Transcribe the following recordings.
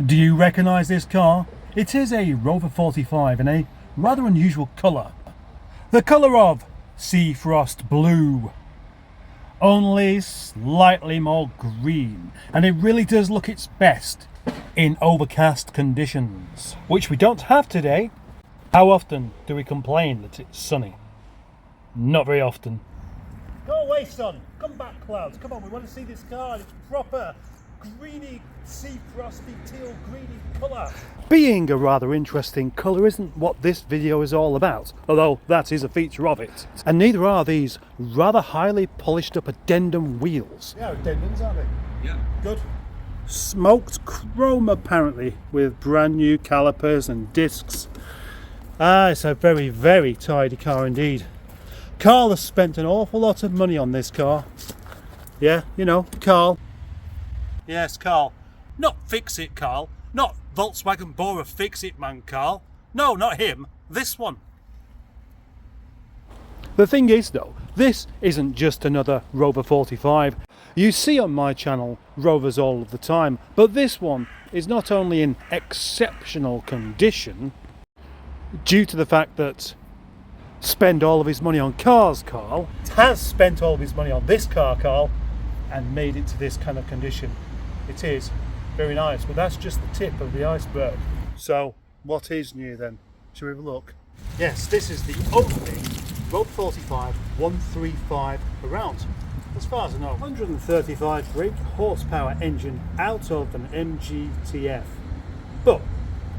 Do you recognise this car? It is a Rover 45 in a rather unusual colour. The colour of sea frost blue. Only slightly more green, and it really does look its best in overcast conditions, which we don't have today. How often do we complain that it's sunny? Not very often. Go away, sun. Come back, clouds. Come on, we want to see this car. It's proper greeny, sea frosty, teal greeny colour. Being a rather interesting colour isn't what this video is all about, although that is a feature of it. And neither are these rather highly polished up addendum wheels. Yeah, addendums, aren't they? Yeah. Good. Smoked chrome apparently, with brand new calipers and discs. It's a very, very tidy car indeed. Carl has spent an awful lot of money on this car. Yeah, you know, Carl. Yes, Carl. Not Fix It Carl. Not Volkswagen Bora Fix It man Carl. No, not him. This one. The thing is though, this isn't just another Rover 45. You see on my channel Rovers all of the time, but this one is not only in exceptional condition, due to the fact that spend all of his money on cars, Carl has spent all of his money on this car, Carl, and made it to this kind of condition. It is very nice, but that's just the tip of the iceberg. So what is new then? Shall we have a look? Yes, this is the only Rover 45 135 around. As far as I know, 135 brake horsepower engine out of an MGTF. But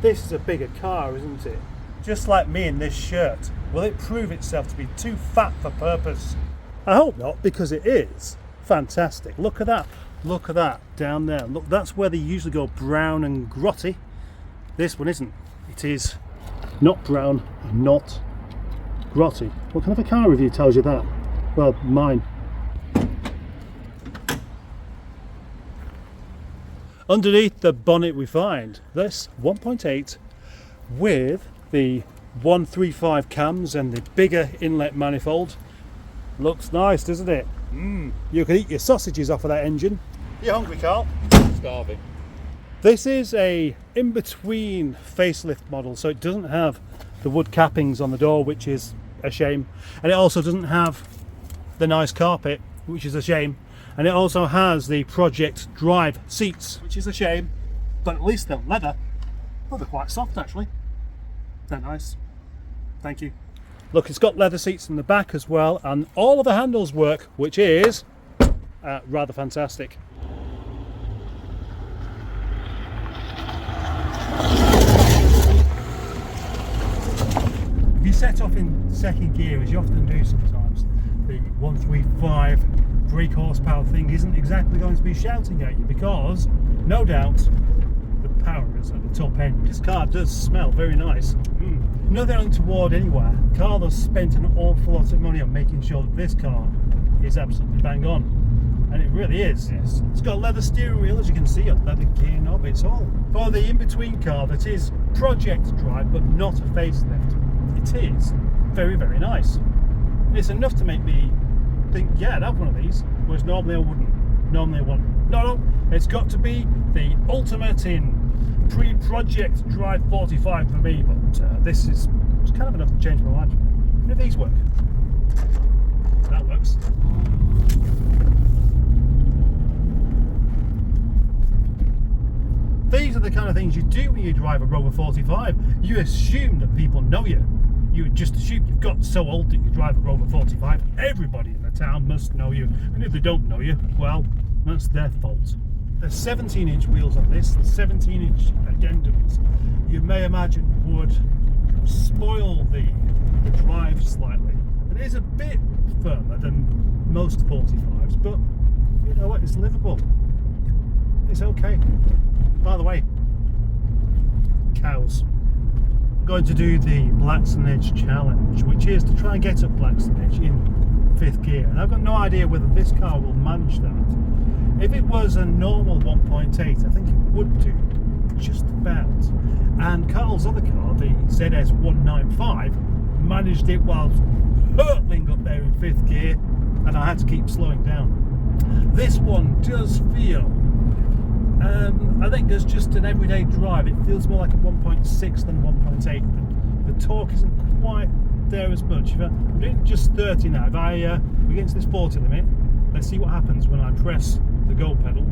this is a bigger car, isn't it? Just like me in this shirt. Will it prove itself to be too fat for purpose? I hope not, because it is fantastic. Look at that. Look at that down there. Look, that's where they usually go brown and grotty. This one isn't. It is not brown, not grotty. What kind of a car review tells you that? Well, mine. Underneath the bonnet we find this 1.8 with the 135 cams and the bigger inlet manifold. Looks nice, doesn't it? You can eat your sausages off of that engine. You hungry, Carl? Starving. This is a in-between facelift model, so it doesn't have the wood cappings on the door, which is a shame, and it also doesn't have the nice carpet, which is a shame, and it also has the Project Drive seats, which is a shame, but at least they're leather. Well, they're quite soft actually. They're nice. Thank you. Look, it's got leather seats in the back as well, and all of the handles work, which is rather fantastic. If you set off in second gear, as you often do sometimes, the 135 brake horsepower thing isn't exactly going to be shouting at you, because no doubt the power is at the top end. This car does smell very nice. Nothing untoward anywhere. Carl has spent an awful lot of money on making sure that this car is absolutely bang on, and it really is. Yes. It's got a leather steering wheel, as you can see, a leather gear knob. It's all for the in-between car that is Project Drive but not a facelift. It is very, very nice. It's enough to make me think, yeah, I'd have one of these, whereas normally I wouldn't. Normally I wouldn't. No, it's got to be the ultimate in pre-Project Drive 45 for me, but this is kind of enough to change my mind. How do these work? That works. These are the kind of things you do when you drive a Rover 45. You assume that people know you. You would just assume you've got so old that you drive a Rover 45. Everybody in the town must know you, and if they don't know you, well, that's their fault. There's 17-inch wheels on this, 17-inch addendums. You may imagine would spoil the drive slightly. It is a bit firmer than most 45s, but you know what, it's livable. It's okay. By the way, cows. I'm going to do the Blackson Edge challenge, which is to try and get up Blackson Edge in 5th gear, and I've got no idea whether this car will manage that. If it was a normal 1.8, I think it would do, just about. And Carl's other car, the ZS 195, managed it while hurtling up there in 5th gear, and I had to keep slowing down. This one does feel, I think as just an everyday drive, it feels more like a 1.6 than 1.8. The torque isn't quite there as much. I'm doing just 30 now. If we get into this 40 limit, let's see what happens when I press the go pedal.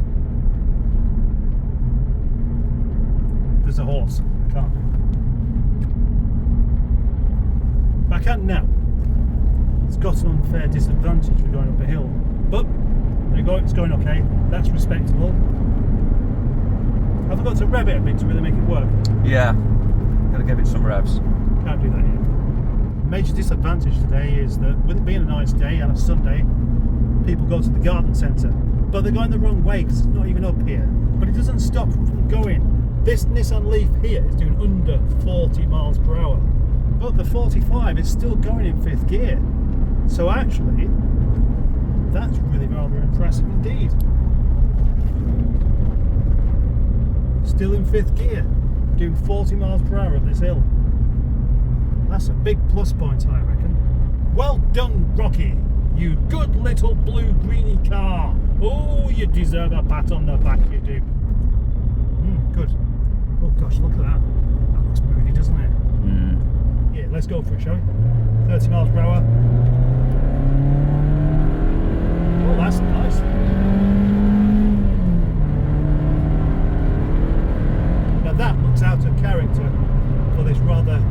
There's a horse. I can't. But I can now. It's got an unfair disadvantage for going up a hill. But there you go, it's going okay. That's respectable. I've got to rev it a bit to really make it work. Yeah, gotta give it some revs. Can't do that yet. Major disadvantage today is that with it being a nice day and a Sunday, people go to the garden centre, but they're going the wrong way because it's not even up here. But it doesn't stop from going. This Nissan Leaf here is doing under 40 miles per hour, but the 45 is still going in 5th gear. So actually, that's really rather impressive indeed. Still in 5th gear, doing 40 miles per hour up this hill. That's a big plus point, I reckon. Well done, Rocky, you good little blue-greeny car. Oh, you deserve a pat on the back, you do. Good. Oh gosh, look at that. That looks moody, doesn't it? Yeah, let's go for it, shall we? 30 miles per hour. Oh, that's nice. Now that looks out of character for this rather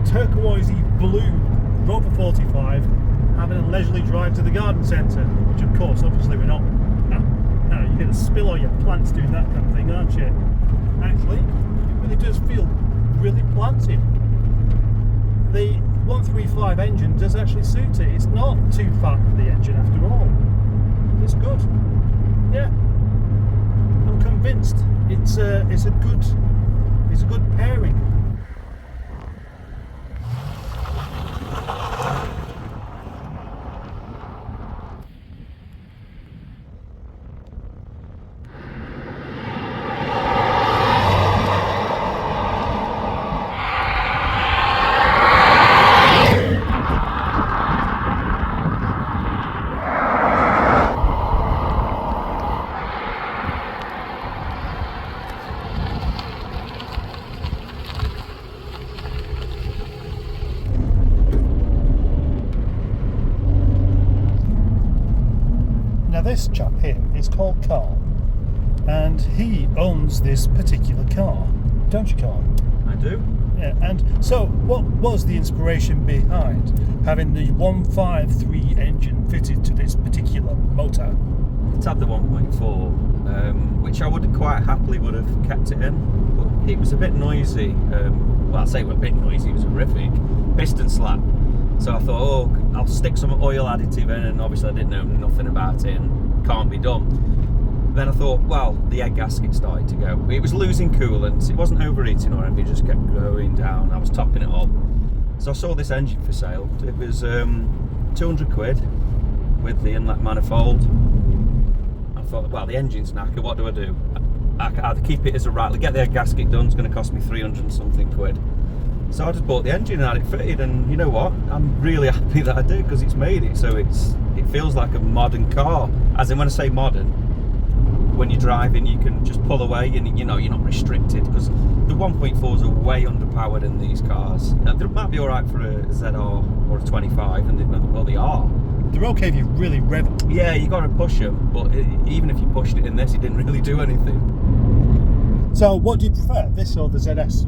turquoisey blue Rover 45 having a leisurely drive to the garden centre, which of course obviously we're not. No, you're going to spill all your plants doing that kind of thing, aren't you? Actually, it really does feel really planted. The 135 engine does actually suit it. It's not too fat for the engine after all. It's good. Yeah, I'm convinced. It's a good pairing. This chap here is called Carl, and he owns this particular car, don't you, Carl? I do. Yeah, and so what was the inspiration behind having the 153 engine fitted to this particular motor? It's had the 1.4, which I would quite happily would have kept it in, but it was a bit noisy. Well, I say it was a bit noisy, it was horrific. Piston slap. So I thought, oh, I'll stick some oil additive in, and obviously I didn't know nothing about it and can't be done. Then I thought, well, the egg gasket started to go. It was losing coolant, it wasn't overheating or anything, it just kept going down. I was topping it up. So I saw this engine for sale. It was 200 quid with the Inlet manifold. I thought, well, the engine's knackered, what do? I can either keep it as a rattler, get the egg gasket done, it's going to cost me 300 and something quid. So I just bought the engine and had it fitted, and you know what? I'm really happy that I did, because it's made it so it feels like a modern car. As in, when I say modern, when you're driving, you can just pull away and you know you're not restricted, because the 1.4s are way underpowered in these cars. They might be all right for a ZR or a 25, and they are. They're okay if you really rev them. Yeah, you got to push them, but even if you pushed it in this, it didn't really do anything. So, what do you prefer, this or the ZS?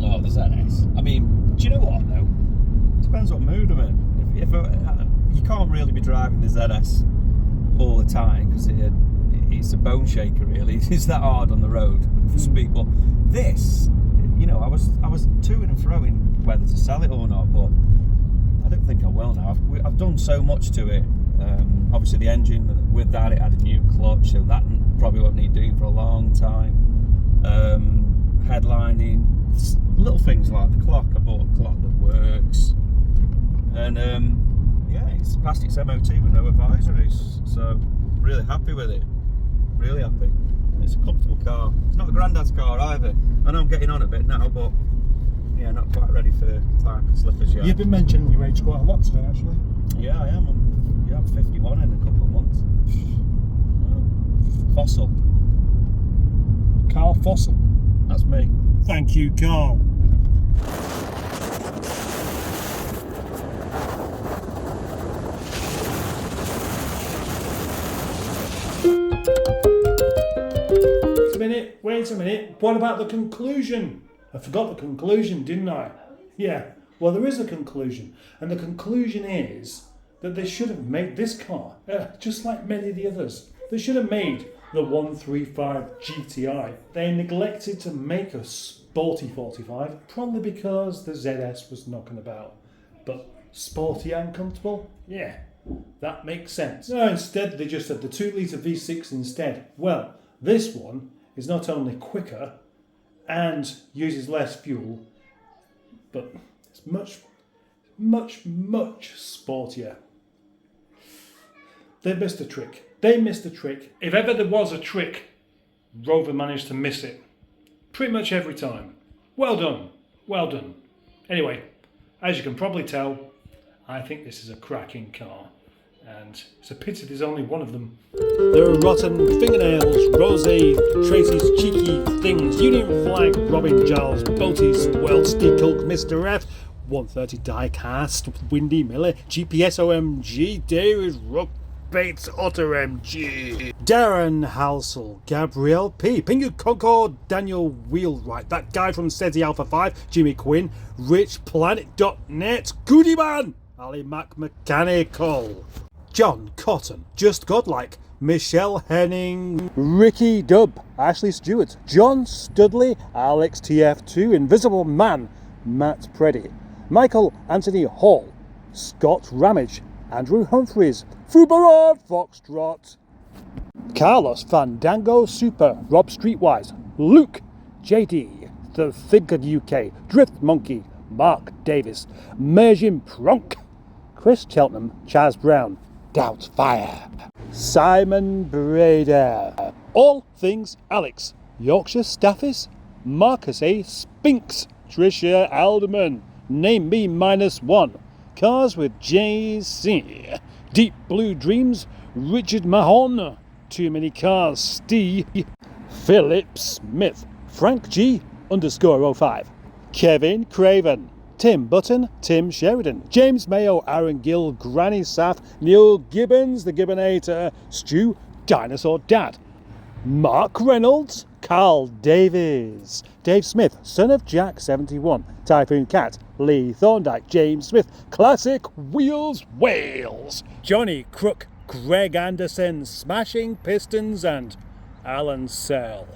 Oh, the ZS. I mean, do you know what though? Depends what mood I'm in. If you can't really be driving the ZS all the time, because it's a bone shaker really. It's that hard on the road for speed. But this, you know, I was to and fro in whether to sell it or not, but I don't think I will now. I've done so much to it. Obviously the engine, with that it had a new clutch, so that probably won't need doing for a long time. Headlining, little things like the clock. I bought a clock that works, and yeah, it's passed its MOT with no advisories, so really happy with it, really happy. It's a comfortable car. It's not a granddad's car either. I know I'm getting on a bit now, but yeah, not quite ready for park and slippers yet. You've been mentioning your age quite a lot today, actually. Yeah, I am. I'm 51 in a couple of months. Fossil. Carl Fossil. That's me. Thank you, Carl. Wait a minute. What about the conclusion? I forgot the conclusion, didn't I? Yeah, well, there is a conclusion. And the conclusion is that they should have made this car, just like many of the others. They should have made the 135 GTI. They neglected to make a sporty 45, probably because the ZS was knocking about. But sporty and comfortable? Yeah, that makes sense. No, instead they just had the 2-litre V6 instead. Well, this one is not only quicker and uses less fuel, but it's much sportier. They missed a trick. If ever there was a trick, Rover managed to miss it. Pretty much every time. Well done. Anyway, as you can probably tell, I think this is a cracking car. And it's a pity there's only one of them. There are rotten fingernails, Rosé, Tracy's cheeky things, Union Flag, Robin Giles, Boaties, World Steel Coke, Mr. F, 130 die-cast, Windy Miller, GPS OMG, David Rook, Bates Otter MG, Darren Halsell, Gabrielle P, Pingu Concord, Daniel Wheelwright, that guy from SETI Alpha 5, Jimmy Quinn, RichPlanet.net, Goody Man, Ali Mac Mechanical, John Cotton, Just Godlike, Michelle Henning, Ricky Dubb, Ashley Stewart, John Studley, Alex TF2, Invisible Man, Matt Preddy, Michael Anthony Hall, Scott Ramage, Andrew Humphreys, Fubarad Foxtrot, Carlos Fandango Super, Rob Streetwise, Luke JD, The Thinker UK, Drift Monkey, Mark Davis, Merjin Pronk, Chris Cheltenham, Chaz Brown, Doubtfire, Simon Brader, All Things Alex, Yorkshire Staffis, Marcus A. Spinks, Tricia Alderman, Name Me -1, Cars with JC, Deep Blue Dreams, Richard Mahon, Too Many Cars, Steve, Philip Smith, Frank G _05, Kevin Craven, Tim Button, Tim Sheridan, James Mayo, Aaron Gill, Granny Saf, Neil Gibbons, the Gibbonator, Stu, Dinosaur Dad, Mark Reynolds, Carl Davies, Dave Smith, son of Jack 71, Typhoon Cat, Lee Thorndike, James Smith, Classic Wheels Wales, Johnny Crook, Greg Anderson, Smashing Pistons, and Alan Sell.